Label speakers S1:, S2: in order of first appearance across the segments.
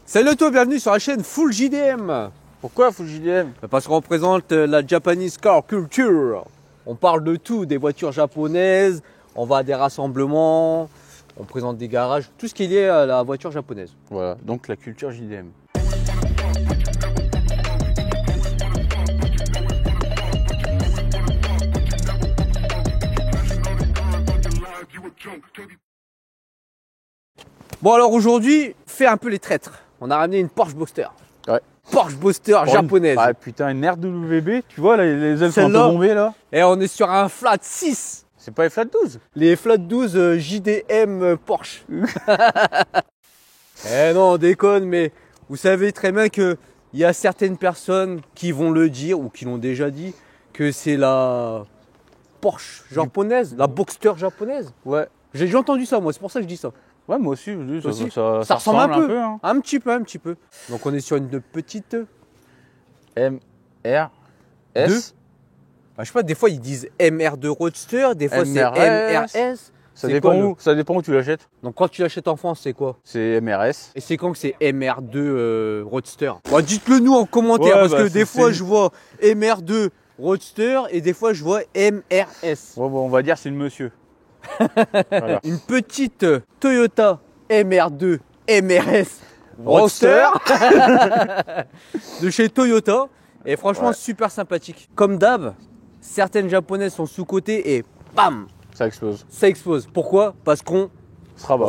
S1: Salut à toi, bienvenue sur la chaîne Full JDM.
S2: Pourquoi Full JDM?
S1: Parce qu'on représente la Japanese Car Culture. On parle de tout, des voitures japonaises, on va à des rassemblements, on présente des garages, tout ce qui est lié à la voiture japonaise.
S2: Voilà, donc la culture JDM.
S1: Bon alors aujourd'hui, fait un peu les traîtres. On a ramené une Porsche Boxster.
S2: Ouais.
S1: Porsche Boxster japonaise.
S2: Ah putain, une RWB, tu vois les ailes sont un peu
S1: Celle-là.
S2: bombées là.
S1: Et on est sur un flat 6.
S2: C'est pas les flat 12?
S1: Les flat 12 JDM Porsche. Eh non, on déconne, mais vous savez très bien qu'il y a certaines personnes qui vont le dire ou qui l'ont déjà dit que c'est la Porsche japonaise, la Boxster japonaise.
S2: Ouais.
S1: J'ai déjà entendu ça, moi, c'est pour ça que je dis ça.
S2: Ouais, moi aussi, je dis,
S1: Toi aussi
S2: ça
S1: ressemble un peu,
S2: hein.
S1: un petit peu, un petit peu. Donc on est sur une petite
S2: MRS.
S1: Je sais pas, des fois ils disent MR2 Roadster, des fois c'est
S2: MRS.
S1: MRS.
S2: Ça
S1: C'est
S2: dépend
S1: quoi,
S2: où, ça dépend où tu l'achètes.
S1: Donc quand tu l'achètes en France, c'est quoi?
S2: C'est MRS.
S1: Et c'est quand que c'est MR2 Roadster? Bon, dites-le nous en commentaire,
S2: Ouais,
S1: parce
S2: bah,
S1: que des
S2: c'est-
S1: fois je vois MR2 Roadster et des fois je vois MRS.
S2: Bon, on va dire c'est le monsieur. Voilà.
S1: Une petite Toyota MR2 MRS Roadster de chez Toyota. Et franchement,
S2: Ouais.
S1: super sympathique. Comme d'hab, certaines japonaises sont sous-cotées et bam,
S2: Ça explose.
S1: ça explose. Pourquoi? Parce qu'on
S2: Ce sera bas.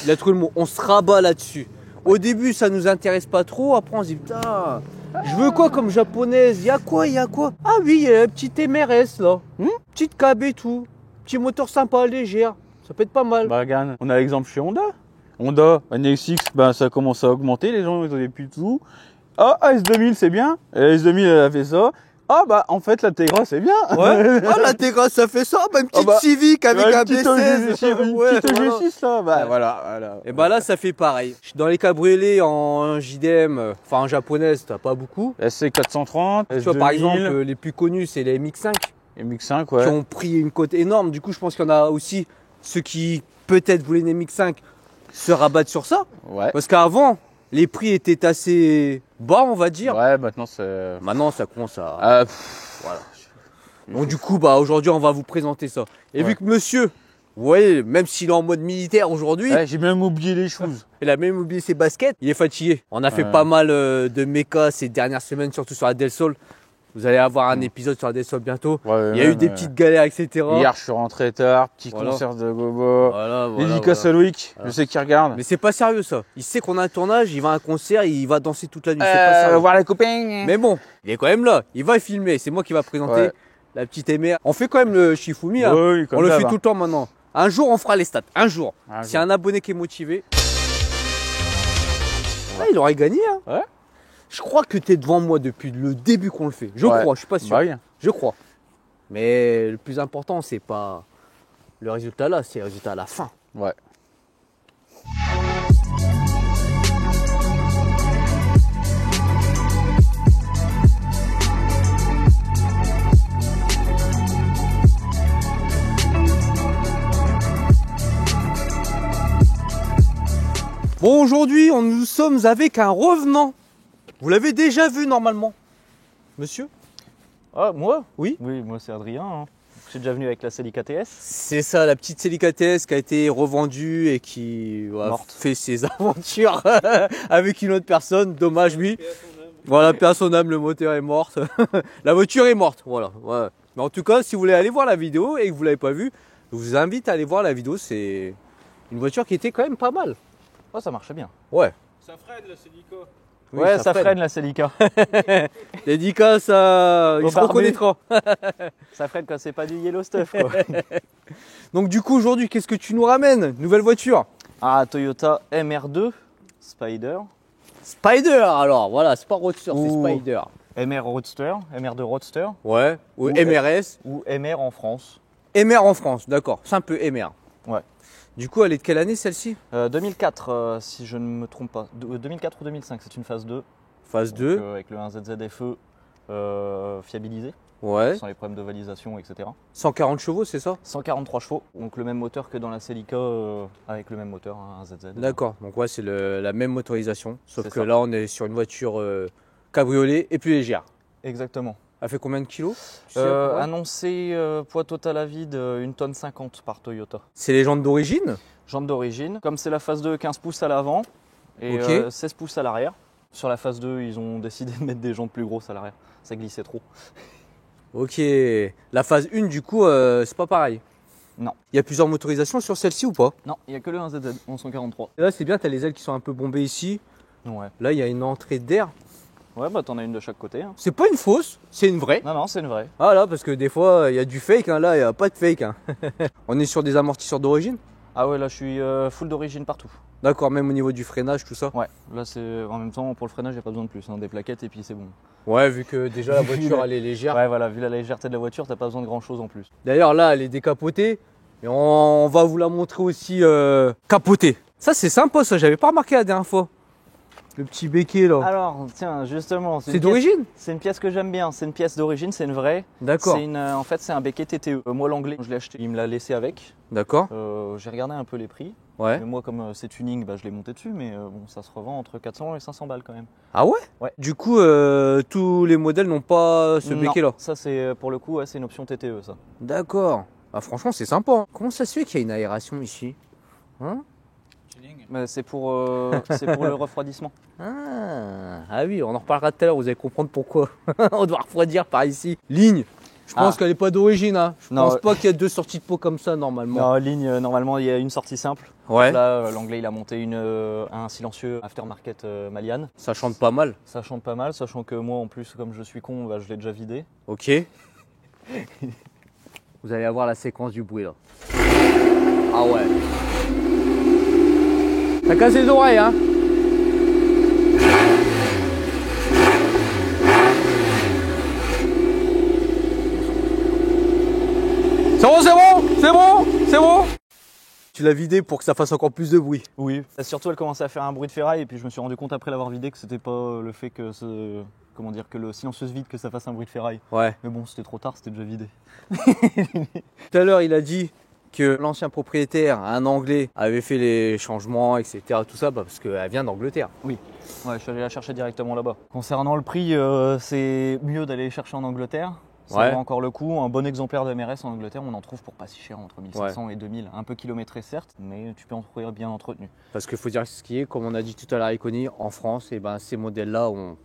S1: il a trouvé le mot, on se rabat là-dessus. Au début, ça nous intéresse pas trop. Après, on se dit, putain, je veux quoi comme japonaise? Il y a quoi? Ah oui, il y a un petit MRS là. Petite cab et tout. Petit moteur sympa, légère. Ça peut être pas mal.
S2: Bah regarde, on a l'exemple chez Honda. Honda, un NSX, ben ça commence à augmenter, les gens ils ont des plus de sous. Ah, S2000 c'est bien. Et la S2000 elle a fait ça. Ah bah en fait l'Integra c'est bien.
S1: Ouais. Oh, l'Integra, ça fait ça. Bah, une petite
S2: bah,
S1: Civic avec
S2: Ouais,
S1: un
S2: une petite
S1: B16.
S2: une
S1: Ouais,
S2: petite
S1: voilà.
S2: G6 là. Bah voilà.
S1: Et bah là, ça fait pareil. Dans les cabriolets en JDM, enfin en japonaise, t'as pas beaucoup.
S2: SC430,
S1: Tu vois, par
S2: S2000,
S1: exemple, les plus connus, c'est les MX5.
S2: MX5
S1: qui
S2: ouais.
S1: ont pris une cote énorme. Du coup, je pense qu'il y en a aussi ceux qui peut-être voulaient une MX5 se rabattent sur ça.
S2: Ouais.
S1: Parce qu'avant, les prix étaient assez bas, on va dire.
S2: Ouais, maintenant c'est.
S1: Maintenant, ça commence à.
S2: Ah,
S1: Voilà. Donc, du coup, bah, aujourd'hui, on va vous présenter ça. Et
S2: Ouais.
S1: vu que monsieur, vous voyez, même s'il est en mode militaire aujourd'hui,
S2: ouais, j'ai même oublié les choses.
S1: il a même oublié ses baskets, il est fatigué. On a fait
S2: Ouais.
S1: pas mal de méca ces dernières semaines, surtout sur la Del Sol. Vous allez avoir un épisode sur la Del Sol bientôt.
S2: Ouais,
S1: Il y a eu des petites galères, etc.
S2: Hier, je suis rentré tard, petit
S1: Voilà.
S2: concert de gogo.
S1: Voilà,
S2: Dédicace à Loïc, je sais qu'il regarde.
S1: Mais c'est pas sérieux ça. Il sait qu'on a un tournage, il va à un concert, il va danser toute la nuit. C'est pas sérieux.
S2: voir les copains.
S1: Mais bon, il est quand même là. Il va filmer. C'est moi qui va présenter
S2: Ouais.
S1: la petite MR. On fait quand même le Shifumi. Hein.
S2: Oui, comme
S1: On le
S2: d'hab,
S1: fait
S2: hein.
S1: tout le temps maintenant. Un jour, on fera les stats. Un jour.
S2: Un
S1: Si
S2: jour.
S1: un abonné qui est motivé. Ah, il aurait gagné. Hein.
S2: Ouais.
S1: Je crois que tu es devant moi depuis le début qu'on le fait. Je
S2: Ouais.
S1: crois, je suis pas sûr.
S2: Bah oui.
S1: Je crois. Mais le plus important, c'est pas le résultat là, c'est le résultat à la fin.
S2: Ouais.
S1: Bon, aujourd'hui, nous sommes avec un revenant. Vous l'avez déjà vu normalement, monsieur?
S3: Ah, moi?
S1: Oui.
S3: Oui, moi c'est Adrien. Hein. Je suis déjà venu avec la Celica TS.
S1: C'est ça, la petite Celica TS qui a été revendue et qui a
S3: Morte.
S1: fait ses aventures avec une autre personne. Dommage, oui. Voilà, paix à son âme, le moteur est morte. La voiture est morte, voilà. Ouais. Mais en tout cas, si vous voulez aller voir la vidéo et que vous ne l'avez pas vue, je vous invite à aller voir la vidéo. C'est une voiture qui était quand même pas mal.
S3: Oh, ça marchait bien.
S1: Ouais.
S4: Ça freine la Celica.
S1: Oui,
S3: ouais, ça freine la Celica.
S1: Dédicace à... Il
S3: Au
S1: se
S3: barbu.
S1: reconnaîtra.
S3: Ça freine quand c'est pas du yellow stuff, quoi.
S1: Donc du coup, aujourd'hui, qu'est-ce que tu nous ramènes? Nouvelle voiture.
S3: Ah, Toyota MR2 Spider.
S1: Spider, alors. Voilà, c'est pas Roadster, c'est
S3: Ouh.
S1: Spider.
S3: MR Roadster, MR2 Roadster.
S1: Ouais. Ou
S3: Ou
S1: MRS.
S3: Ou MR en France.
S1: MR en France, d'accord. Simple MR.
S3: Ouais.
S1: Du coup, elle est de quelle année celle-ci?
S3: 2004, si je ne me trompe pas. 2004 ou 2005, c'est une phase 2.
S1: Phase 2.
S3: Avec le 1ZZFE fiabilisé.
S1: Ouais.
S3: Sans les problèmes de validation, etc.
S1: 140 chevaux, c'est ça?
S3: 143 chevaux, donc le même moteur que dans la Celica avec le même moteur, hein, un ZZ.
S1: D'accord, donc ouais, c'est la même motorisation. Sauf
S3: C'est
S1: que
S3: ça.
S1: là, on est sur une voiture cabriolet et plus légère.
S3: Exactement.
S1: Elle fait combien de kilos? Tu sais, à peu près
S3: Annoncé poids total à vide 1,50 tonne par Toyota.
S1: C'est les jantes d'origine?
S3: Jante d'origine. Comme c'est la phase 2, 15 pouces à l'avant et
S1: Ok.
S3: 16 pouces à l'arrière. Sur la phase 2, ils ont décidé de mettre des jantes plus grosses à l'arrière. Ça glissait trop.
S1: Ok. La phase 1, du coup, c'est pas pareil.
S3: Non.
S1: Il y a plusieurs motorisations sur celle-ci ou pas?
S3: Non, il n'y a que le 1ZZ en 143.
S1: Et là, c'est bien, tu as les ailes qui sont un peu bombées ici.
S3: Ouais.
S1: Là, il y a une entrée d'air.
S3: Ouais, bah t'en as une de chaque côté. Hein.
S1: C'est pas une fausse, c'est une vraie.
S3: Non, c'est une vraie.
S1: Ah là, parce que des fois, il y a du fake, hein. Là, il n'y a pas de fake. Hein. On est sur des amortisseurs d'origine?
S3: Ah ouais, là je suis full d'origine partout.
S1: D'accord, même au niveau du freinage, tout ça?
S3: Ouais, là c'est en même temps pour le freinage, il n'y a pas besoin de plus. Hein. Des plaquettes et puis c'est bon.
S1: Ouais, vu que déjà la voiture, elle est légère.
S3: Ouais, voilà, vu la légèreté de la voiture, t'as pas besoin de grand chose en plus.
S1: D'ailleurs, là, elle est décapotée. Et on va vous la montrer aussi capotée. Ça, c'est sympa, ça. J'avais pas remarqué la dernière fois. Le petit béquet, là.
S3: Alors, tiens, justement,
S1: C'est d'origine?
S3: C'est une pièce que j'aime bien. C'est une pièce d'origine, c'est une vraie.
S1: D'accord.
S3: En fait, c'est un béquet TTE. Moi, l'anglais, je l'ai acheté, il me l'a laissé avec.
S1: D'accord.
S3: J'ai regardé un peu les prix.
S1: Ouais.
S3: Mais moi, comme c'est tuning, bah, je l'ai monté dessus. Mais bon, ça se revend entre 400 et 500 balles quand même.
S1: Ah ouais?
S3: Ouais.
S1: Du coup, tous les modèles n'ont pas ce
S3: Non,
S1: béquet-là.
S3: ça, c'est pour le coup, ouais, c'est une option TTE, ça.
S1: D'accord. Ah, franchement, c'est sympa. Hein. Comment ça se fait qu'il y a une aération ici? Hein?
S3: Mais c'est pour le refroidissement.
S1: Ah oui, on en reparlera tout à l'heure, vous allez comprendre pourquoi. On doit refroidir par ici. Ligne. Je pense qu'elle n'est pas d'origine. Hein. Je
S3: Non,
S1: pense pas qu'il y a deux sorties de pot comme ça normalement.
S3: Non, ligne, normalement, il y a une sortie simple.
S1: Ouais.
S3: Là, l'anglais, il a monté un silencieux aftermarket Malian.
S1: Ça chante pas mal.
S3: Ça chante pas mal, sachant que moi, en plus, comme je suis con, bah, je l'ai déjà vidé.
S1: Ok. Vous allez avoir la séquence du bruit là. Ah ouais. Ça casse les oreilles, hein. C'est bon, c'est bon, c'est bon, c'est bon. Tu l'as vidé pour que ça fasse encore plus de bruit.
S3: Oui. Surtout, elle commençait à faire un bruit de ferraille, et puis je me suis rendu compte après l'avoir vidé que c'était pas le fait que que le silencieux se vide que ça fasse un bruit de ferraille.
S1: Ouais.
S3: Mais bon, c'était trop tard, c'était déjà vidé.
S1: Tout à l'heure, il a dit que l'ancien propriétaire, un Anglais, avait fait les changements, etc. Tout ça, parce qu'elle vient d'Angleterre.
S3: Oui. Ouais, je suis allé la chercher directement là-bas. Concernant le prix, c'est mieux d'aller chercher en Angleterre. Ça
S1: Ouais.
S3: vaut encore le coup. Un bon exemplaire de MRS en Angleterre, on en trouve pour pas si cher, entre 1500 et 2000. Un peu kilométré certes, mais tu peux en trouver bien entretenu.
S1: Parce qu'il faut dire ce qui est, comme on a dit tout à l'heure avec Connie, en France, et ben, ces modèles-là ont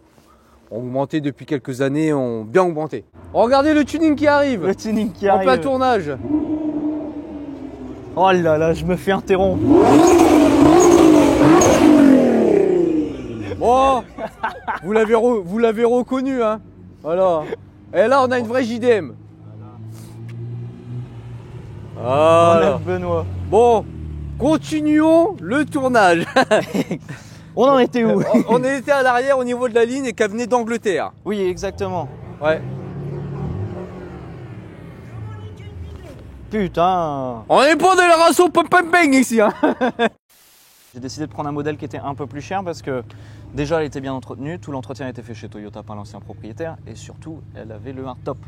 S1: augmenté depuis quelques années, ont bien augmenté. Regardez le tuning qui arrive.
S3: Le tuning qui
S1: En
S3: arrive.
S1: plein tournage.
S3: Oh là là, je me fais interrompre.
S1: Bon, vous l'avez reconnu, hein. Voilà. Et là, on a une vraie JDM. Voilà.
S3: Enlève Benoît.
S1: Bon, continuons le tournage.
S3: On en était où?
S1: On était à l'arrière au niveau de la ligne et qu'elle venait d'Angleterre.
S3: Oui, exactement.
S1: Ouais.
S3: Putain.
S1: On n'est pas dans la ration ping ici, hein.
S3: J'ai décidé de prendre un modèle qui était un peu plus cher parce que déjà elle était bien entretenue, tout l'entretien a été fait chez Toyota par l'ancien propriétaire et surtout elle avait le hardtop.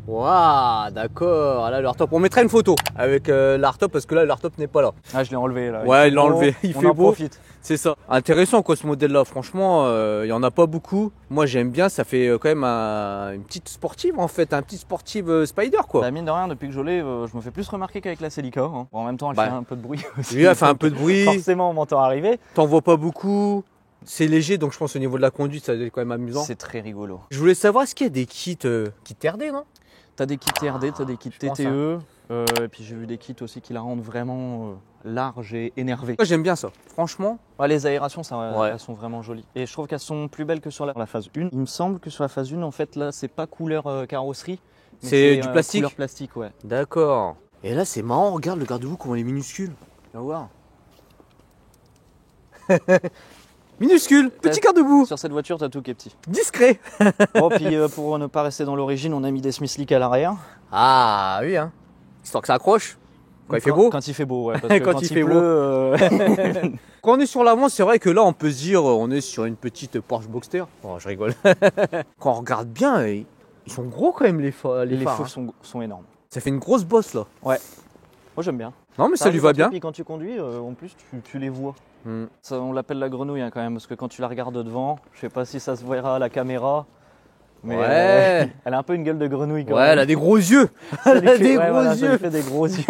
S1: Waouh, d'accord. Là, le hardtop. On mettra une photo avec le hardtop parce que là, le hardtop n'est pas là.
S3: Ah, je l'ai enlevé là.
S1: Ouais,
S3: fait
S1: il l'a
S3: beau,
S1: enlevé. Il
S3: on
S1: fait
S3: en
S1: beau.
S3: profite.
S1: C'est ça. Intéressant quoi ce modèle-là. Franchement, il y en a pas beaucoup. Moi, j'aime bien. Ça fait quand même une petite sportive en fait, un petit sportive Spider quoi.
S3: Bah, mine de rien, depuis que je l'ai, je me fais plus remarquer qu'avec la Celica. Hein. Bon, en même temps, elle
S1: Bah,
S3: fait un peu de bruit aussi.
S1: Oui, elle fait un peu de bruit.
S3: Forcément, on m'entend arriver.
S1: T'en vois pas beaucoup. C'est léger, donc je pense au niveau de la conduite, ça doit être quand même amusant.
S3: C'est très rigolo.
S1: Je voulais savoir, est-ce qu'il y a des kits RD, non?
S3: T'as des kits TRD, t'as des kits
S1: Je pense,
S3: TTE. Et puis j'ai vu des kits aussi qui la rendent vraiment large et énervée.
S1: Moi, j'aime bien ça. Franchement,
S3: Ouais, les aérations, ça,
S1: Ouais.
S3: elles sont vraiment jolies. Et je trouve qu'elles sont plus belles que sur la phase 1. Il me semble que sur la phase 1, en fait, là, c'est pas couleur carrosserie. mais
S1: C'est du plastique.
S3: Couleur plastique, ouais.
S1: d'accord. Et là, c'est marrant. Regarde le garde-boue, comment il est minuscule. Tu vas voir. Minuscule, petit garde-boue,
S3: Sur cette voiture, t'as tout qui est petit.
S1: discret.
S3: Bon, puis pour ne pas rester dans l'origine, on a mis des Smith Leak à l'arrière.
S1: Ah oui, hein. Histoire que ça accroche. Quand il fait beau.
S3: Quand il fait beut, ouais. Parce que
S1: Quand
S3: quand
S1: il
S3: il
S1: fait
S3: pleut,
S1: beau. Quand on est sur l'avant, c'est vrai que là, on peut se dire, on est sur une petite Porsche Boxster. Oh, je rigole. Quand on regarde bien, Ils sont gros quand même les phares.
S3: Les
S1: hein.
S3: feux sont énormes.
S1: Ça fait une grosse bosse là.
S3: Moi j'aime bien.
S1: Non mais ça lui va bien.
S3: Et quand tu conduis, en plus tu les vois.
S1: Hmm.
S3: Ça, on l'appelle la grenouille hein, quand même, parce que quand tu la regardes devant, je sais pas si ça se verra à la caméra, mais
S1: Ouais.
S3: elle a un peu une gueule de grenouille quand
S1: Ouais,
S3: même.
S1: elle a des gros yeux.
S3: Ça
S1: Elle
S3: lui
S1: a
S3: fait-
S1: des
S3: ouais,
S1: gros
S3: voilà, ça lui
S1: yeux.
S3: fait des gros yeux.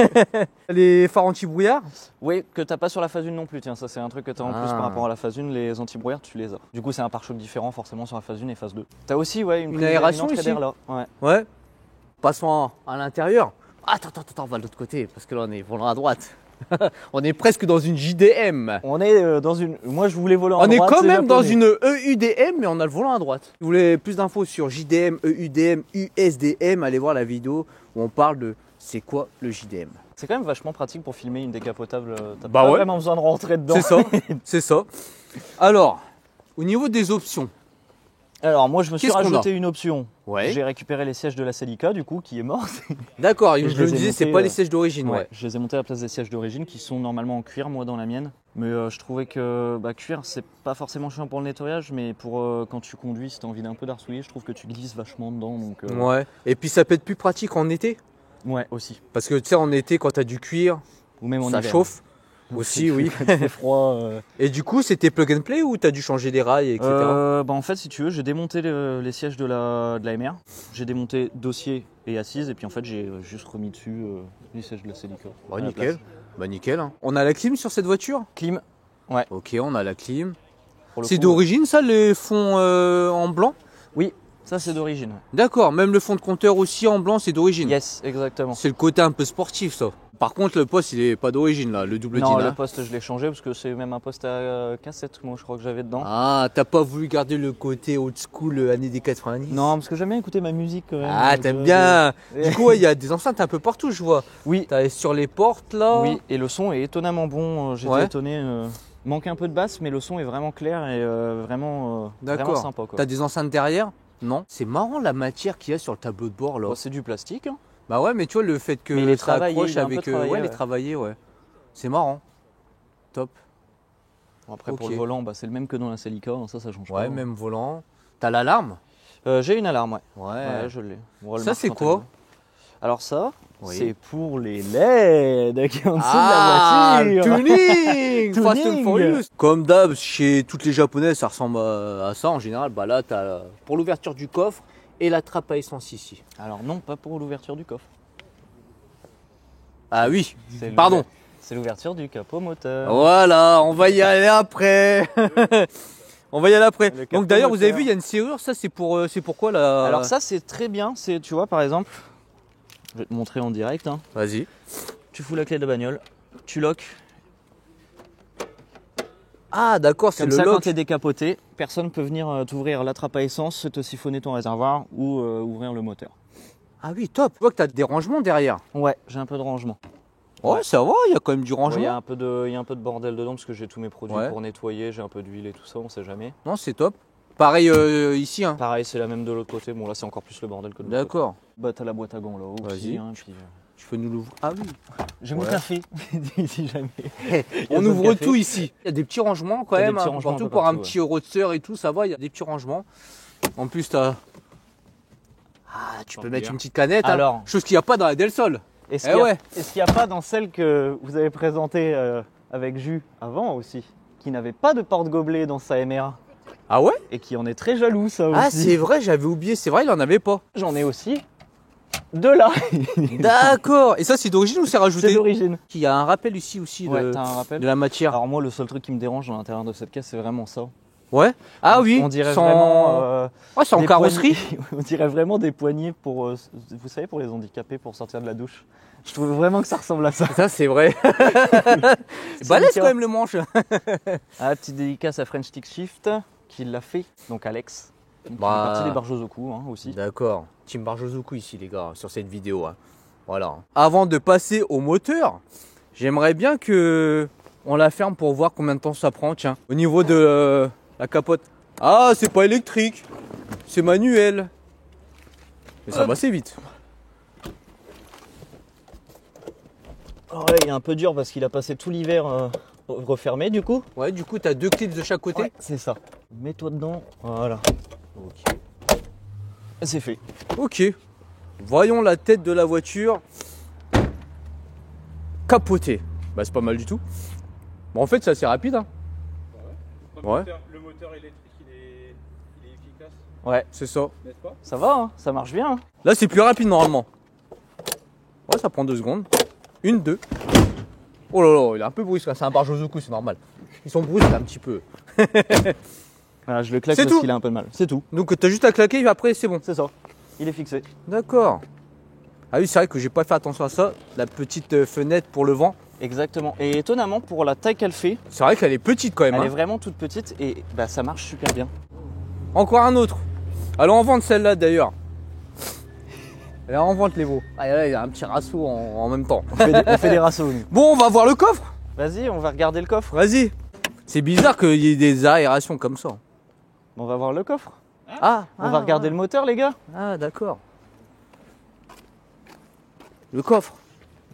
S1: Les phares anti-brouillard.
S3: Oui, que t'as pas sur la phase 1 non plus, tiens, ça c'est un truc que t'as en plus
S1: Ah.
S3: par rapport à la phase 1, les anti-brouillards tu les as. Du coup c'est un pare-choc différent forcément sur la phase 1 et phase 2. T'as aussi une prise
S1: aération
S3: entrée
S1: ici.
S3: d'air là. Ouais.
S1: Ouais. Passons à l'intérieur. Attends, on va de l'autre côté parce que là on est volant à droite. On est presque dans une JDM.
S3: On est dans une. Moi je voulais voler en
S1: On est
S3: droite,
S1: quand
S3: c'est
S1: même dans
S3: japonais.
S1: une EUDM, mais on a le volant à droite. Si vous voulez plus d'infos sur JDM, EUDM, USDM, allez voir la vidéo où on parle de c'est quoi le JDM.
S3: C'est quand même vachement pratique pour filmer une décapotable. T'as
S1: Bah
S3: pas
S1: ouais.
S3: vraiment besoin de rentrer dedans.
S1: C'est ça, c'est ça. Alors, au niveau des options.
S3: Alors moi je me suis
S1: Qu'est-ce qu'on
S3: rajouté une option.
S1: Ouais.
S3: J'ai récupéré les sièges de la Celica du coup qui est morte.
S1: D'accord,
S3: Et
S1: je le disais, c'est pas les sièges d'origine. Ouais.
S3: Je les ai montés à la place des sièges d'origine qui sont normalement en cuir moi dans la mienne. Mais je trouvais que cuir c'est pas forcément chiant pour le nettoyage mais pour quand tu conduis si t'as envie d'un peu d'arsouiller je trouve que tu glisses vachement dedans donc
S1: Ouais. Et puis ça peut être plus pratique en été.
S3: ouais aussi.
S1: Parce que tu sais, en été, quand t'as du cuir,
S3: Ou même en
S1: ça
S3: hiver.
S1: chauffe. Aussi, oui.
S3: Quand il fait froid.
S1: Et du coup, c'était plug and play ou t'as dû changer des rails, etc.
S3: En fait, si tu veux, j'ai démonté les sièges de la MR. J'ai démonté dossier et assise. Et puis en fait, j'ai juste remis dessus les sièges de la Celica.
S1: Bah,
S3: à la
S1: nickel.
S3: place.
S1: Bah, nickel. Hein. On a la clim sur cette voiture?
S3: Clim,
S1: Ok, on a la clim.
S3: pour le
S1: C'est
S3: coup.
S1: d'origine, ça, les fonds en blanc?
S3: Oui, ça c'est d'origine. ouais.
S1: D'accord, même le fond de compteur aussi en blanc, c'est d'origine.
S3: Yes, exactement.
S1: C'est le côté un peu sportif, ça. Par contre, le poste, il est pas d'origine, là, le double
S3: Non,
S1: din.
S3: le
S1: Hein.
S3: poste, je l'ai changé parce que c'est même un poste à cassette, moi, je crois que j'avais dedans.
S1: Ah, t'as pas voulu garder le côté old school années des 90?
S3: Non, parce que j'aime bien écouter ma musique quand même.
S1: Ah,
S3: donc,
S1: t'aimes bien.
S3: euh,
S1: Du coup, il y a des enceintes un peu partout, je vois.
S3: Oui,
S1: T'as sur les portes, là.
S3: oui, et le son est étonnamment bon. J'étais
S1: Ouais.
S3: étonné. Manque un peu de basse, mais le son est vraiment clair et vraiment
S1: D'accord.
S3: sympa. Quoi.
S1: T'as des enceintes derrière? Non. C'est marrant la matière qu'il y a sur le tableau de bord, là.
S3: Bon, c'est du plastique. Hein.
S1: Bah ouais, mais tu vois, le fait que
S3: Mais il est
S1: ça
S3: travaillé,
S1: accroche
S3: il est un peu
S1: avec...
S3: travaillé,
S1: ouais, il est
S3: ouais.
S1: travaillé, ouais. C'est marrant. Top.
S3: Bon, après, pour
S1: Ok.
S3: le volant, c'est le même que dans la Celica, hein, ça change pas.
S1: Ouais, même volant. T'as l'alarme?
S3: J'ai une alarme, ouais.
S1: Ouais.
S3: Ouais, je l'ai. Bon, elle
S1: Ça,
S3: marche
S1: c'est
S3: quand
S1: quoi?
S3: elle veut. Alors ça,
S1: Oui.
S3: c'est pour les LED qui ont en dessous
S1: Ah,
S3: de la voiture.
S1: tuning, Fast and
S3: Tuning.
S1: Furious. Comme d'hab, chez toutes les japonaises, ça ressemble à ça en général. Bah là, t'as pour l'ouverture du coffre et la trappe à essence ici.
S3: Alors non, pas pour l'ouverture du coffre.
S1: Ah oui,
S3: C'est
S1: pardon.
S3: C'est l'ouverture du capot moteur.
S1: Voilà, on va y aller après. On va y aller après.
S3: Le capot
S1: Donc d'ailleurs, vous avez
S3: moteur.
S1: vu, il y a une serrure. Ça, c'est pour quoi là?
S3: Alors ça, c'est très bien. C'est, tu vois, par exemple, je vais te montrer en direct. Hein.
S1: Vas-y.
S3: Tu fous la clé de la bagnole, tu loques.
S1: Ah, d'accord, c'est
S3: Comme
S1: le
S3: ça, quand
S1: lock.
S3: tu es décapoté, personne peut venir t'ouvrir la trappe à essence, te siphonner ton réservoir ou ouvrir le moteur.
S1: Ah oui, top. Tu vois que t'as des rangements derrière.
S3: Ouais, j'ai un peu de rangement.
S1: Ouais, ça va. Il y a quand même du
S3: Il
S1: rangement.
S3: y a un peu de bordel dedans parce que j'ai tous mes produits
S1: Ouais.
S3: pour nettoyer, j'ai un peu d'huile et tout ça, on sait jamais.
S1: Non, c'est top. Pareil ici, hein.
S3: Pareil, c'est la même de l'autre côté. Bon, là, c'est encore plus le bordel que de l'autre côté.
S1: D'accord.
S3: Bah, t'as la boîte à gants là-haut
S1: Vas-y.
S3: aussi. Hein, puis,
S1: Tu peux nous l'ouvrir. Ah oui.
S3: j'ai
S1: Ouais.
S3: mon café, si jamais.
S1: On
S3: besoin de
S1: ouvre
S3: café.
S1: tout ici. Il y a des petits rangements quand
S3: Il y a des
S1: même,
S3: petits
S1: hein,
S3: rangements un
S1: surtout
S3: peu
S1: pour un
S3: partout,
S1: petit roadster et tout, ça va, il y a des petits rangements. En plus, tu peux mettre une petite canette, hein,
S3: Alors.
S1: chose qu'il n'y a pas dans la Del Sol.
S3: Est-ce
S1: Eh
S3: qu'il
S1: ouais.
S3: n'y a pas dans celle que vous avez présentée avec Jus avant aussi, qui n'avait pas de porte-gobelet dans sa MR
S1: Ah ouais?
S3: et qui en est très jaloux, ça aussi.
S1: Ah, c'est vrai, j'avais oublié, c'est vrai, il en avait pas.
S3: J'en ai aussi. De là.
S1: D'accord. Et ça, c'est d'origine ou c'est
S3: C'est
S1: rajouté?
S3: d'origine.
S1: Il y a un rappel ici aussi
S3: Ouais,
S1: de,
S3: t'as un rappel.
S1: de la matière.
S3: Alors moi, le seul truc qui me dérange dans l'intérieur de cette caisse, c'est vraiment ça.
S1: Ouais. Ah oui.
S3: On dirait
S1: sans-
S3: vraiment.
S1: Ouais, c'est en
S3: des
S1: carrosserie.
S3: poignées- on dirait vraiment des poignées pour, vous savez, pour les handicapés pour sortir de la douche. Je trouve vraiment que ça ressemble à ça.
S1: Ça, c'est vrai.
S3: C'est
S1: Balèze
S3: nickel.
S1: quand même le manche.
S3: Ah, petite dédicace à French Stick Shift qui l'a fait, donc Alex. Qui fait
S1: Bah.
S3: partie des Barjozoku hein, aussi.
S1: D'accord. Team Barjozoku ici, les gars, sur cette vidéo. Hein. Voilà. Avant de passer au moteur, j'aimerais bien que on la ferme pour voir combien de temps ça prend. Tiens, au niveau de la capote. Ah, c'est pas électrique, c'est manuel. Mais ça va assez vite.
S3: Alors là, il est un peu dur parce qu'il a passé tout l'hiver refermé du coup.
S1: Ouais, du coup, t'as deux clips de chaque côté.
S3: Ouais, c'est ça. Mets-toi dedans. Voilà.
S1: Ok.
S3: C'est fait.
S1: Ok. Voyons la tête de la voiture capotée. Bah c'est pas mal du tout. Bon en fait c'est assez rapide hein. Ouais.
S2: Le moteur électrique il est efficace,
S3: Ouais,
S1: C'est ça.
S2: n'est-ce pas?
S3: ça va, hein, ça marche bien. Hein.
S1: Là c'est plus rapide normalement. Ouais ça prend 2 secondes. 1, 2. Oh là là, il est un peu brusque, hein. C'est un Barjozoku, c'est normal. Ils sont brusques un petit peu.
S3: Voilà, je le claque
S1: C'est
S3: parce
S1: tout.
S3: qu'il a un peu de mal. C'est tout,
S1: Donc t'as juste à claquer et après c'est bon.
S3: c'est ça. Il est fixé.
S1: D'accord. Ah oui c'est vrai que j'ai pas fait attention à ça. La petite fenêtre pour le vent.
S3: Exactement. Et étonnamment, pour la taille qu'elle fait,
S1: C'est vrai qu'elle est petite quand même.
S3: elle
S1: Hein.
S3: est vraiment toute petite et bah, ça marche super bien.
S1: Encore un autre. Allons en vente celle-là d'ailleurs. Elle est en vente les veaux. Ah là il y a un petit rassou en même temps.
S3: On fait des rassos, nous.
S1: Bon on va voir le coffre.
S3: Vas-y, on va regarder le coffre.
S1: Vas-y. C'est bizarre qu'il y ait des aérations comme ça.
S3: On va voir le coffre.
S1: Ah,
S3: On va regarder le moteur, les gars.
S1: Ah d'accord. Le coffre.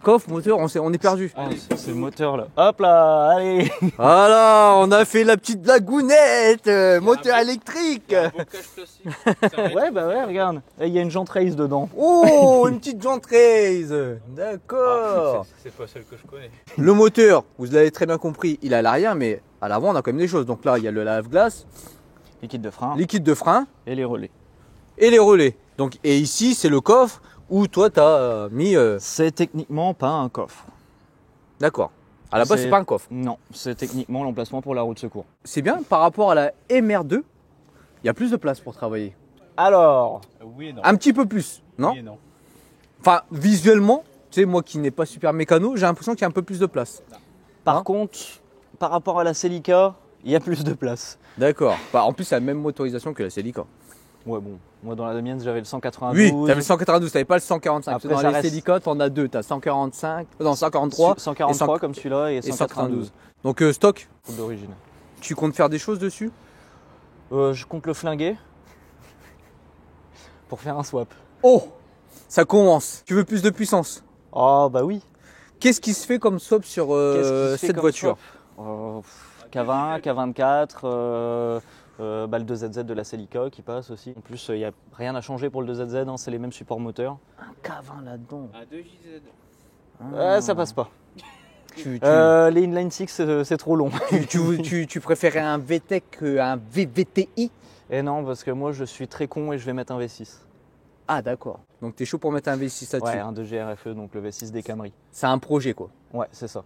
S1: Coffre, moteur, on est perdu.
S3: Ah, c'est le moteur là. Hop là, allez.
S1: Voilà, on a fait la petite blagounette, moteur électrique.
S2: Bocage plastique.
S3: Ouais, bah ouais, regarde. Il y a une jante race dedans.
S1: Oh, une petite jante raise. D'accord.
S2: C'est pas celle que je connais.
S1: Le moteur, vous l'avez très bien compris, il est à l'arrière, mais à l'avant on a quand même des choses. Donc là, il y a le lave-glace,
S3: Liquide de frein
S1: liquide de frein
S3: et les relais.
S1: et les relais. Donc, et ici, c'est le coffre où toi, tu as mis...
S3: C'est techniquement pas un coffre.
S1: D'accord. À la base, c'est pas un coffre.
S3: Non, c'est techniquement l'emplacement pour la roue de secours.
S1: C'est bien, par rapport à la MR2, il y a plus de place pour travailler.
S3: Alors,
S2: Oui et non.
S1: Un petit peu plus, non?
S2: Oui et non.
S1: Enfin, visuellement, tu sais, moi qui n'ai pas super mécano, j'ai l'impression qu'il y a un peu plus de place.
S3: par
S1: Hein
S3: contre, par rapport à la Celica, il y a plus de place.
S1: D'accord. Bah, en plus, c'est la même motorisation que la Celica.
S3: Ouais, bon, moi dans la mienne, j'avais le 192.
S1: Oui, t'avais le 192, t'avais pas le 145.
S3: Après,
S1: Parce que
S3: ça
S1: dans les
S3: reste-
S1: Celica, t'en as deux. T'as 145, non, 143
S3: 143 comme celui-là et
S1: et
S3: 192.
S1: 192. Donc, stock,
S3: Coupe d'origine.
S1: tu comptes faire des choses dessus?
S3: Je compte le flinguer pour faire un swap.
S1: Oh, ça commence. Tu veux plus de puissance?
S3: Oh bah oui.
S1: Qu'est-ce qui se fait comme swap sur
S3: Qu'est-ce qui se fait
S1: cette
S3: comme
S1: voiture?
S3: swap K20, K24, bah, le 2ZZ de la Celica qui passe aussi. En plus, il n'y a rien à changer pour le 2ZZ, hein, c'est les mêmes supports moteurs.
S1: Un K20 là-dedans.
S2: Un 2JZ.
S3: Ça passe pas.
S1: Tu,
S3: Les inline 6, c'est trop long.
S1: tu préférais un VTEC qu'un VVTI?
S3: Et non, parce que moi, je suis très con et je vais mettre un V6.
S1: Ah d'accord. Donc t'es chaud pour mettre un V6 là-dessus.
S3: Ouais, un 2GRFE, donc le V6 des Camry.
S1: C'est un projet quoi.
S3: Ouais, c'est ça.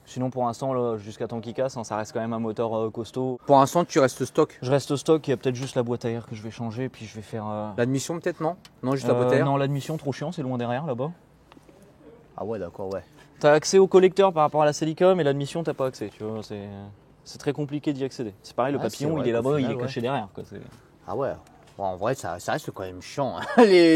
S3: Sinon, pour l'instant, là, jusqu'à temps qu'il casse, hein, ça reste quand même un moteur costaud.
S1: Pour l'instant tu restes stock.
S3: Je reste au stock, il y a peut-être juste la boîte à air que je vais changer, puis je vais faire...
S1: L'admission peut-être non? Non juste la boîte à air?
S3: Non, l'admission, trop chiant, c'est loin derrière, là-bas.
S1: Ah ouais d'accord ouais.
S3: T'as accès au collecteur par rapport à la Celica, mais l'admission, t'as pas accès, tu vois, c'est très compliqué d'y accéder. C'est pareil, le
S1: Ah,
S3: papillon,
S1: c'est vrai
S3: il est
S1: qu'au
S3: là-bas, il
S1: final,
S3: est caché derrière, quoi.
S1: Ah ouais. Bon, en vrai ça reste quand même chiant.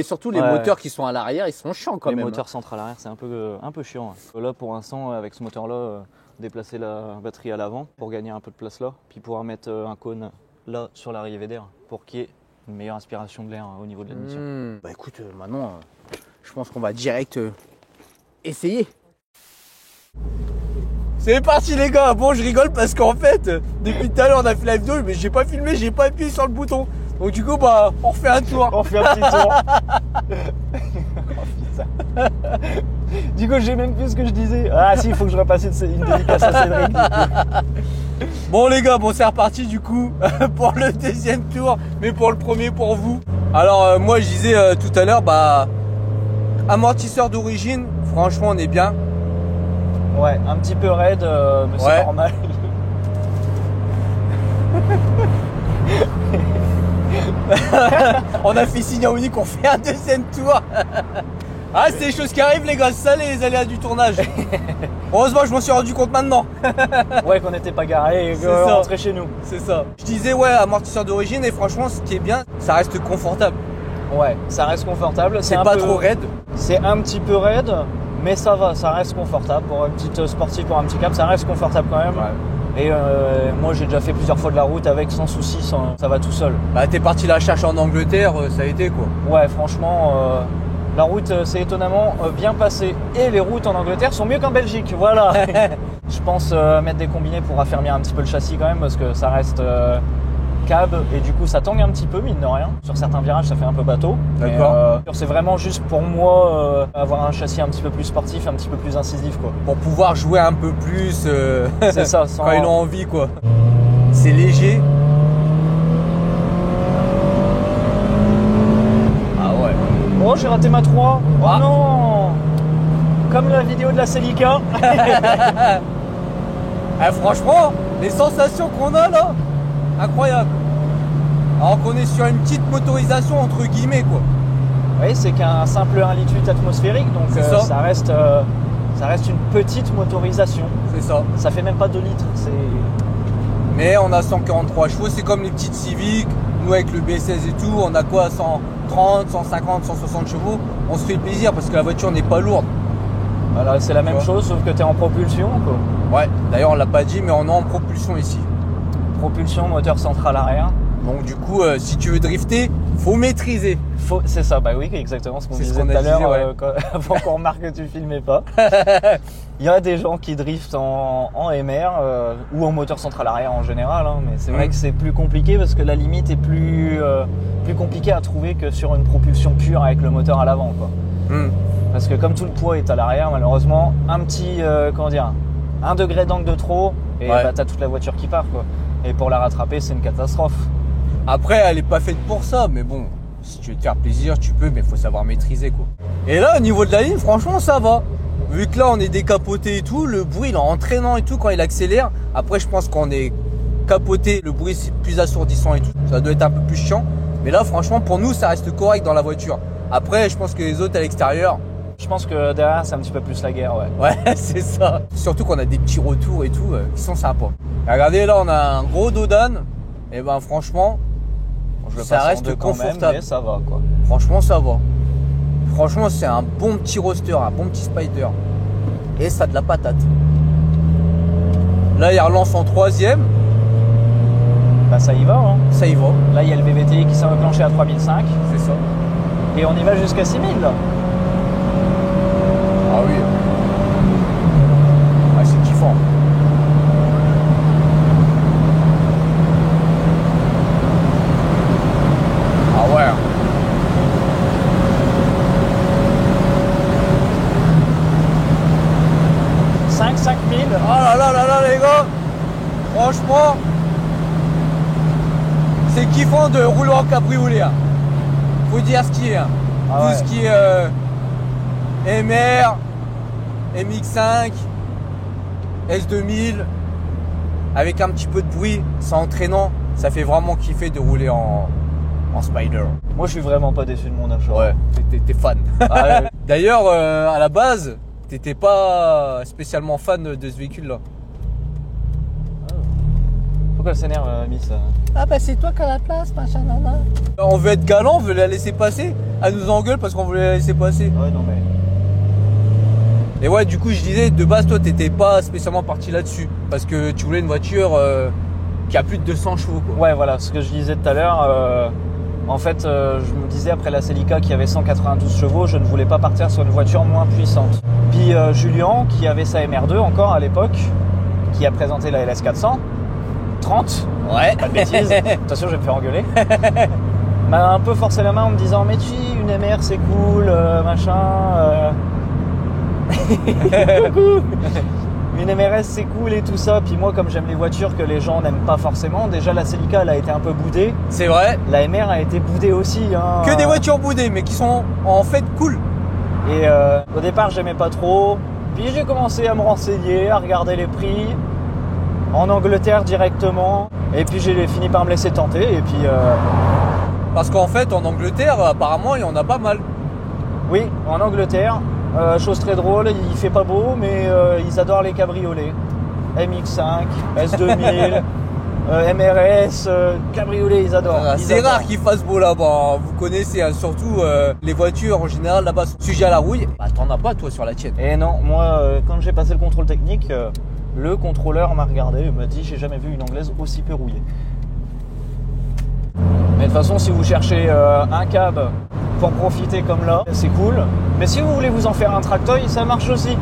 S1: Surtout les
S3: Ouais.
S1: moteurs qui sont à l'arrière ils sont chiants quand
S3: Les
S1: même.
S3: moteurs centrales arrière, c'est un peu chiant. Hein. Là, pour l'instant, avec ce moteur-là, déplacer la batterie à l'avant pour gagner un peu de place là, puis pouvoir mettre un cône là sur l'arrivée d'air pour qu'il y ait une meilleure aspiration de l'air au niveau de l'admission.
S1: Bah écoute maintenant je pense qu'on va direct essayer. C'est parti les gars. Bon je rigole parce qu'en fait depuis tout à l'heure on a fait la vidéo mais j'ai pas filmé, j'ai pas appuyé sur le bouton. Donc du coup bah on refait un tour.
S3: On fait un petit tour. Oh, putain. Du coup, j'ai même plus ce que je disais. Ah si, il faut que je repasse une dédicace à Cédric.
S1: Bon les gars, bon c'est reparti du coup pour le deuxième tour, mais pour le premier pour vous. Alors moi je disais tout à l'heure, bah amortisseur d'origine, franchement on est bien.
S3: Ouais, un petit peu raide, mais c'est
S1: Ouais.
S3: normal.
S1: On a fait signe à Oni qu'on fait un deuxième tour. Ah c'est des choses qui arrivent les gars, c'est ça les aléas du tournage. Heureusement je m'en suis rendu compte maintenant.
S3: Ouais, qu'on n'était pas garé et
S1: C'est
S3: qu'on
S1: ça.
S3: rentrait chez nous.
S1: C'est ça. Je disais ouais amortisseur d'origine et franchement ce qui est bien, ça reste confortable.
S3: Ouais, ça reste confortable.
S1: C'est
S3: un
S1: pas
S3: peu-
S1: trop raide.
S3: C'est un petit peu raide, mais ça va, ça reste confortable. Pour une petite sportive, pour un petit cap, ça reste confortable quand même. Et moi j'ai déjà fait plusieurs fois de la route avec sans souci, ça va tout seul.
S1: Bah t'es parti la chercher en Angleterre, ça a été quoi.
S3: Ouais, franchement, la route s'est étonnamment bien passée. Et les routes en Angleterre sont mieux qu'en Belgique, voilà. Je pense mettre des combinés pour affermir un petit peu le châssis quand même, parce que ça reste cab et du coup ça tangue un petit peu mine de rien. Sur certains virages ça fait un peu bateau.
S1: D'accord.
S3: C'est vraiment juste pour moi avoir un châssis un petit peu plus sportif, un petit peu plus incisif quoi.
S1: Pour pouvoir jouer un peu plus
S3: C'est ça, sans...
S1: quand il a envie quoi. C'est léger. Ah ouais.
S3: Oh j'ai raté ma 3. Oh
S1: Ah.
S3: non. Comme la vidéo de la Celica.
S1: Franchement, les sensations qu'on a là, incroyable. Alors qu'on est sur une petite motorisation entre guillemets quoi.
S3: Oui, c'est qu'un simple 1,8 litre atmosphérique, donc
S1: C'est ça.
S3: ça reste une petite motorisation.
S1: C'est ça.
S3: Ça fait même pas 2 litres.
S1: Mais on a 143 chevaux, c'est comme les petites Civic. Nous avec le B16 et tout, on a quoi 130, 150, 160 chevaux. On se fait plaisir parce que la voiture n'est pas lourde.
S3: Voilà, c'est la même
S1: Tu vois.
S3: chose, sauf que tu es en propulsion quoi.
S1: Ouais, d'ailleurs on l'a pas dit, mais on est en propulsion ici.
S3: Propulsion, moteur central arrière.
S1: Donc du coup, si tu veux drifter, faut maîtriser.
S3: C'est ça, bah oui, exactement ce qu'on
S1: C'est ce
S3: disait
S1: qu'on
S3: tout
S1: a
S3: à l'heure,
S1: dit, ouais.
S3: avant qu'on remarque que tu filmais pas. Il y a des gens qui driftent en MR ou en moteur central arrière en général, hein, mais c'est vrai que c'est plus compliqué parce que la limite est plus compliquée à trouver que sur une propulsion pure avec le moteur à l'avant, quoi. Parce que comme tout le poids est à l'arrière, malheureusement, un petit, 1 degré d'angle de trop, et
S1: Ouais.
S3: bah, t'as toute la voiture qui part, quoi. Et pour la rattraper, c'est une catastrophe.
S1: Après, elle est pas faite pour ça, mais bon, si tu veux te faire plaisir, tu peux, mais faut savoir maîtriser quoi. Et là, au niveau de la ligne, franchement, ça va. Vu que là, on est décapoté et tout, le bruit, il est entraînant et tout quand il accélère. Après, je pense qu'on est capoté, le bruit c'est plus assourdissant et tout. Ça doit être un peu plus chiant. Mais là, franchement, pour nous, ça reste correct dans la voiture. Après, je pense que les autres à l'extérieur,
S3: Je pense que derrière, c'est un petit peu plus la guerre, ouais.
S1: ouais, c'est ça. Surtout qu'on a des petits retours et tout qui sont sympas. Et regardez, là, on a un gros dos d'âne. Et ben, franchement,
S3: Je le
S1: ça
S3: passe en
S1: reste
S3: deux quand même,
S1: confortable.
S3: mais ça va, quoi.
S1: Franchement, ça va. Franchement, c'est un bon petit roster, un bon petit spider. Et ça a de la patate. Là, il relance en 3ème.
S3: Bah ça y va, hein.
S1: Ça y va,
S3: Là, il y a le VVTI qui s'est enclenché à 3005
S1: c'est ça.
S3: et on y va jusqu'à 6000 là.
S1: Ah oui. Ah, c'est kiffant. Ah ouais.
S3: « 5000.
S1: Ah là là les gars. Franchement, c'est kiffant de rouler en cabriolet. Hein. Faut dire ce qui est. Hein.
S3: Ah
S1: Tout
S3: ouais.
S1: ce qui est MR, MX5, S2000, avec un petit peu de bruit, c'est entraînant. Ça fait vraiment kiffer de rouler en Spider.
S3: Moi, je suis vraiment pas déçu de mon achat.
S1: Ouais, t'es fan.
S3: Ah ouais.
S1: D'ailleurs, à la base, t'étais pas spécialement fan de ce véhicule-là.
S3: Pourquoi elle s'énerve, Miss?
S1: Ah bah c'est toi qui as la place, machin, nana. On veut être galant, on veut la laisser passer. Elle nous engueule parce qu'on voulait la laisser passer.
S3: Ouais, non mais...
S1: Et ouais, du coup, je disais, de base, toi, t'étais pas spécialement parti là-dessus. Parce que tu voulais une voiture qui a plus de 200 chevaux, quoi.
S3: Ouais, voilà, ce que je disais tout à l'heure. En fait, je me disais après la Celica qui avait 192 chevaux, je ne voulais pas partir sur une voiture moins puissante. Puis Julien, qui avait sa MR2 encore à l'époque, qui a présenté la LS400, 30,
S1: Ouais.
S3: pas de bêtises, attention, je vais me faire engueuler, m'a un peu forcé la main en me disant mais tu, une MR c'est cool, machin. Coucou. Une MRS c'est cool et tout ça. Puis moi, comme j'aime les voitures que les gens n'aiment pas forcément, déjà la Celica elle a été un peu boudée.
S1: C'est vrai.
S3: La MR a été boudée aussi. Hein.
S1: Que des voitures boudées, mais qui sont en fait cool.
S3: Et au départ, j'aimais pas trop. Puis j'ai commencé à me renseigner, à regarder les prix. En Angleterre directement. Et puis j'ai fini par me laisser tenter. Et puis
S1: Parce qu'en fait, en Angleterre, apparemment, il y en a pas mal.
S3: oui, en Angleterre. Chose très drôle, il fait pas beau, mais ils adorent les cabriolets. MX5, S2000, MRS, cabriolet, ils adorent. Ils
S1: C'est
S3: adorent.
S1: rare qu'il fasse beau là-bas. Hein. Vous connaissez, hein, surtout les voitures en général là-bas sont sujets à la rouille. Bah, t'en as pas toi sur la tienne.
S3: Et non, moi, quand j'ai passé le contrôle technique, le contrôleur m'a regardé et m'a dit j'ai jamais vu une anglaise aussi peu rouillée. Mais de toute façon, si vous cherchez un cab pour profiter comme là, c'est cool. Mais si vous voulez vous en faire un tracteuil, ça marche aussi.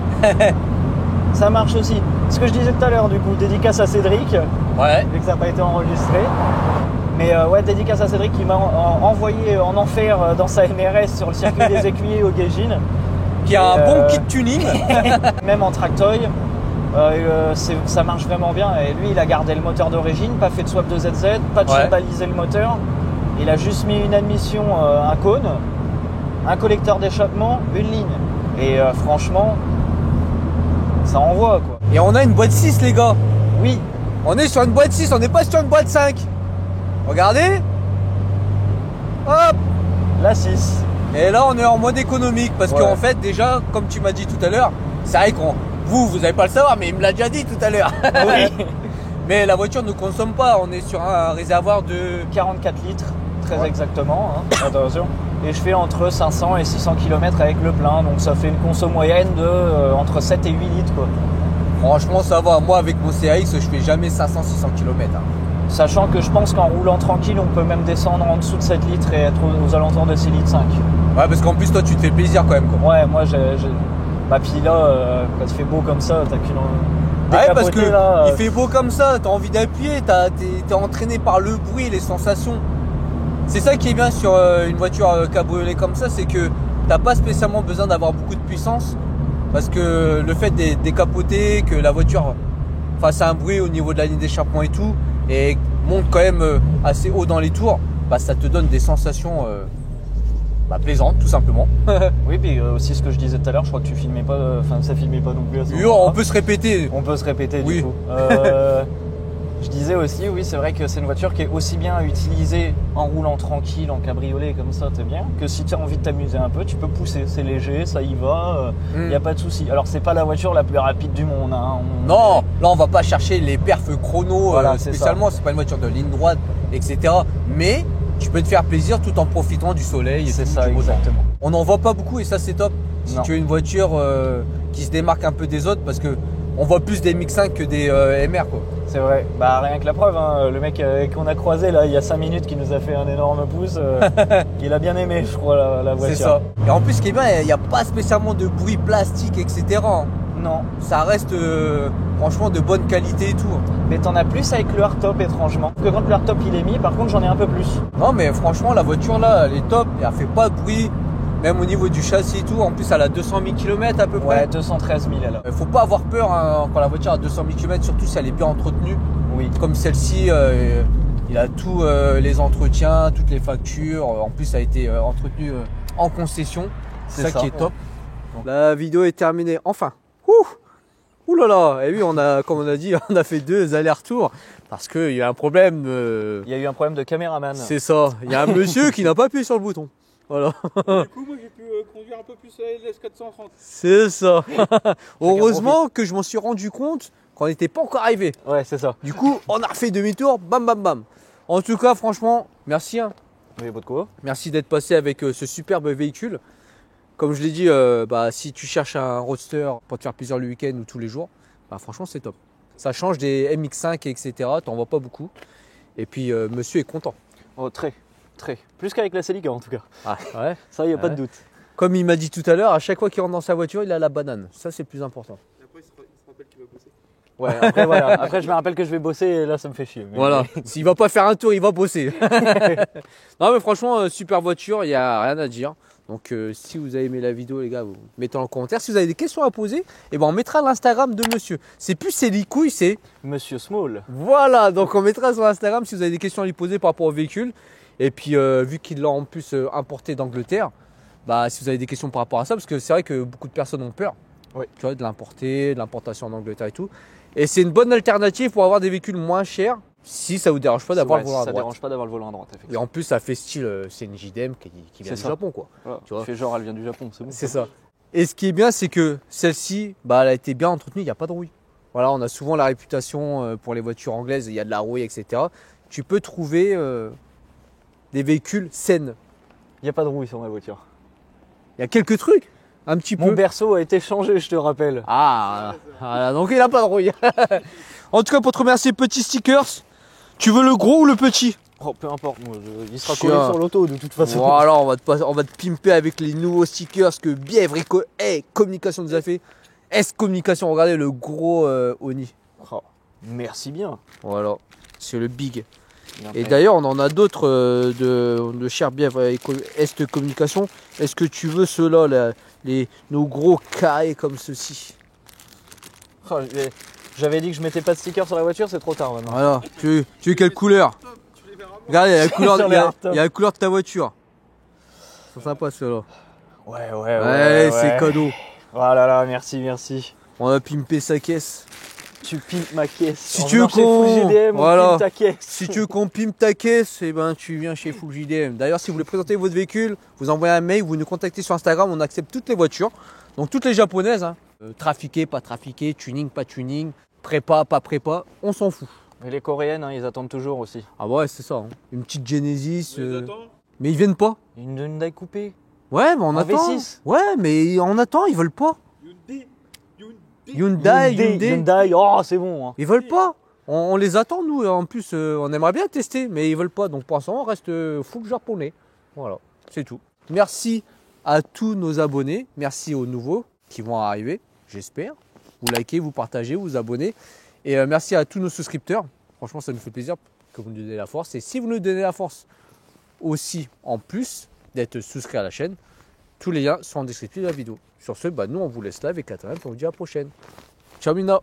S3: Ça marche aussi. Ce que je disais tout à l'heure, du coup, dédicace à Cédric,
S1: Ouais.
S3: vu que ça n'a pas été enregistré. Mais ouais, dédicace à Cédric qui m'a envoyé en enfer dans sa MRS sur le circuit des Écuyers au Gaugin.
S1: Qui a un bon kit tuning.
S3: Même en tractoy, ça marche vraiment bien. Et lui, il a gardé le moteur d'origine, pas fait de swap de ZZ, pas de balisé le moteur. Il a juste mis une admission, un cône, un collecteur d'échappement, une ligne. Et franchement, ça envoie quoi.
S1: Et on a une boîte 6 les gars.
S3: Oui.
S1: On est sur une boîte 6, on n'est pas sur une boîte 5. Regardez. Hop.
S3: La 6.
S1: Et là on est en mode économique parce
S3: Ouais.
S1: qu'en fait déjà, comme tu m'as dit tout à l'heure, c'est vrai qu'on... Vous n'allez pas le savoir, mais il me l'a déjà dit tout à l'heure.
S3: Oui.
S1: Mais la voiture ne consomme pas, on est sur un réservoir de...
S3: 44 litres, très exactement. Hein. Attention. Et je fais entre 500 et 600 km avec le plein, donc ça fait une conso moyenne de entre 7 et 8 litres quoi.
S1: Franchement ça va, moi avec mon CRX je fais jamais 500-600 km. Hein.
S3: Sachant que je pense qu'en roulant tranquille, on peut même descendre en dessous de 7 litres et être aux alentours de 6 litres 5.
S1: Ouais parce qu'en plus toi tu te fais plaisir quand même quoi.
S3: Ouais, moi j'ai... Bah puis là, quand il fait beau comme ça, t'as qu'une...
S1: Ouais parce que
S3: là,
S1: il fait beau comme ça, t'as envie d'appuyer, t'es entraîné par le bruit, les sensations. C'est ça qui est bien sur une voiture cabriolet comme ça, c'est que t'as pas spécialement besoin d'avoir beaucoup de puissance. Parce que le fait de décapoter, que la voiture fasse un bruit au niveau de la ligne d'échappement et tout, et monte quand même assez haut dans les tours, bah ça te donne des sensations plaisantes tout simplement.
S3: Oui, puis aussi ce que je disais tout à l'heure, je crois que tu filmais pas, enfin ça filmait pas non plus à ce moment-là.
S1: On peut se répéter.
S3: On peut se répéter
S1: Oui.
S3: du coup. Je disais aussi, oui, c'est vrai que c'est une voiture qui est aussi bien à utiliser en roulant tranquille, en cabriolet comme ça, t'es bien, que si tu as envie de t'amuser un peu, tu peux pousser, c'est léger, ça y va, y a pas de souci. Alors c'est pas la voiture la plus rapide du monde. Hein.
S1: Non, là on va pas chercher les perfs chrono
S3: Voilà, c'est
S1: spécialement, c'est pas une voiture de ligne droite, etc. Mais tu peux te faire plaisir tout en profitant du soleil et
S3: C'est
S1: tout,
S3: ça,
S1: du beau temps.
S3: exactement.
S1: On n'en voit pas beaucoup et ça c'est top. Si
S3: Non.
S1: tu as une voiture qui se démarque un peu des autres, parce que on voit plus des MX-5 que des MR quoi.
S3: C'est vrai. Bah rien que la preuve, hein. Le mec qu'on a croisé là il y a 5 minutes qui nous a fait un énorme pouce, il a bien aimé je crois la voiture.
S1: C'est ça. Et en plus ce qui est bien, il n'y a pas spécialement de bruit plastique, etc.
S3: Non.
S1: Ça reste franchement de bonne qualité et tout.
S3: Mais t'en as plus avec le hardtop étrangement. Que quand le hardtop il est mis, par contre j'en ai un peu plus.
S1: Non mais franchement la voiture là elle est top, et elle fait pas de bruit, même au niveau du châssis et tout. En plus elle a 200 000 km à peu près.
S3: Ouais, 213 000 elle a.
S1: Faut pas avoir peur hein, quand la voiture a 200 000 km, surtout si elle est bien entretenue.
S3: Oui.
S1: Comme celle-ci, il a tous les entretiens, toutes les factures. En plus ça a été entretenu en concession. C'est ça qui est top. Donc, la vidéo est terminée enfin. Ouh là là. Et oui, on a, comme on a dit, on a fait 2 allers-retours parce qu'il y a un problème.
S3: Il y a eu un problème de caméraman.
S1: C'est ça. Il y a un monsieur qui n'a pas appuyé sur le bouton. Voilà.
S2: Du coup, moi j'ai pu conduire un peu plus la LS430.
S1: C'est ça. Heureusement que je m'en suis rendu compte quand on n'était pas encore arrivé.
S3: Ouais, c'est ça.
S1: Du coup, on a refait demi-tour, bam bam bam. En tout cas, franchement, merci. Hein.
S3: Oui, votre quoi.
S1: Merci d'être passé avec ce superbe véhicule. Comme je l'ai dit, si tu cherches un roadster pour te faire plaisir le week-end ou tous les jours, franchement, c'est top. Ça change des MX5, etc. T'en vois pas beaucoup. Et puis, monsieur est content.
S3: Oh, très. Plus qu'avec la Celica en tout cas.
S1: Ah, ouais.
S3: Ça, il n'y a pas de doute.
S1: Comme il m'a dit tout à l'heure, à chaque fois qu'il rentre dans sa voiture, il a la banane. Ça, c'est le plus important.
S2: Et après, il se rappelle qu'il va bosser.
S3: Ouais, après, voilà. Après, je me rappelle que je vais bosser et là, ça me fait chier. Mais...
S1: Voilà. S'il va pas faire un tour, il va bosser. Non, mais franchement, super voiture, il n'y a rien à dire. Donc, si vous avez aimé la vidéo, les gars, vous mettez en commentaire. Si vous avez des questions à poser, on mettra l'Instagram de monsieur. C'est plus c'est couilles, c'est...
S3: Monsieur Small.
S1: Voilà, donc on mettra sur Instagram si vous avez des questions à lui poser par rapport au véhicule. Et puis, vu qu'il l'a en plus importé d'Angleterre, si vous avez des questions par rapport à ça, parce que c'est vrai que beaucoup de personnes ont peur,
S3: oui.
S1: Tu vois, de l'importer, de l'importation en Angleterre et tout. Et c'est une bonne alternative pour avoir des véhicules moins chers, si ça vous dérange pas d'avoir le volant à droite.
S3: Ça dérange pas d'avoir le volant à droite, effectivement.
S1: Et en plus, ça fait style, c'est une JDM qui vient du Japon, quoi.
S3: Voilà.
S1: Tu vois.
S3: Fait genre, elle vient du Japon, c'est bon.
S1: C'est ça. Et ce qui est bien, c'est que celle-ci, elle a été bien entretenue, il n'y a pas de rouille. Voilà, on a souvent la réputation pour les voitures anglaises, il y a de la rouille, etc. Tu peux trouver des véhicules saines.
S3: Il n'y a pas de rouille sur ma voiture.
S1: Il y a quelques trucs, un petit peu.
S3: Mon berceau a été changé, je te rappelle.
S1: Ah, voilà, donc il n'a pas de rouille. En tout cas, pour te remercier, petit stickers, tu veux le gros ou le petit?
S3: Oh, peu importe, moi, il sera collé sur l'auto de toute façon.
S1: Voilà, on va te pimper avec les nouveaux stickers que Bièvre Communication nous a fait. S Communication, regardez le gros Oni.
S3: Oh, merci bien.
S1: Voilà, c'est le big.
S3: Bien
S1: Et
S3: fait.
S1: d'ailleurs, on en a d'autres de Cher Bien Est Communication. Est-ce que tu veux ceux-là, là, nos gros carrés comme ceci?
S3: Oh, j'avais dit que je mettais pas de sticker sur la voiture, c'est trop tard maintenant.
S1: Voilà. Tu veux quelle couleur? Regarde, il y a la couleur,
S3: Sur
S1: il
S3: les
S1: y a-
S3: hardtops.
S1: il y a la couleur de ta voiture. C'est sympa ceux-là.
S3: Ouais,
S1: C'est cadeau.
S3: Oh là là, merci.
S1: On a pimpé sa caisse.
S3: Tu pimpes ma caisse.
S1: Si
S3: En
S1: tu veux
S3: venant chez Full
S1: qu'on-
S3: JDM,
S1: voilà.
S3: on pimpe ta caisse.
S1: Si tu veux qu'on pimpe ta caisse, eh ben, tu viens chez Full JDM. D'ailleurs, si vous voulez présenter votre véhicule, vous envoyez un mail, vous nous contactez sur Instagram, on accepte toutes les voitures. Donc toutes les japonaises, hein. Trafiquées, pas trafiquées, tuning, pas tuning, prépa, pas prépa, on s'en fout.
S3: Et les coréennes, hein, ils attendent toujours aussi.
S1: Ah ouais, c'est ça. Hein. Une petite Genesis. Mais ils viennent pas.
S3: Une Hyundai coupée.
S1: Ouais, mais on
S3: En
S1: attend.
S3: V6.
S1: Ouais, mais on attend, ils veulent pas. Hyundai.
S3: Oh, c'est bon. Hein.
S1: Ils veulent pas. On les attend, nous. En plus, on aimerait bien tester, mais ils veulent pas. Donc pour l'instant, on reste full japonais. Voilà, c'est tout. Merci à tous nos abonnés. Merci aux nouveaux qui vont arriver, j'espère. Vous likez, vous partagez, vous abonnez. Et merci à tous nos souscripteurs. Franchement, ça nous fait plaisir que vous nous donnez la force. Et si vous nous donnez la force aussi, en plus d'être souscrit à la chaîne, tous les liens sont en description de la vidéo. Sur ce, nous, on vous laisse là avec Catherine. On vous dit à la prochaine. Ciao, Mina.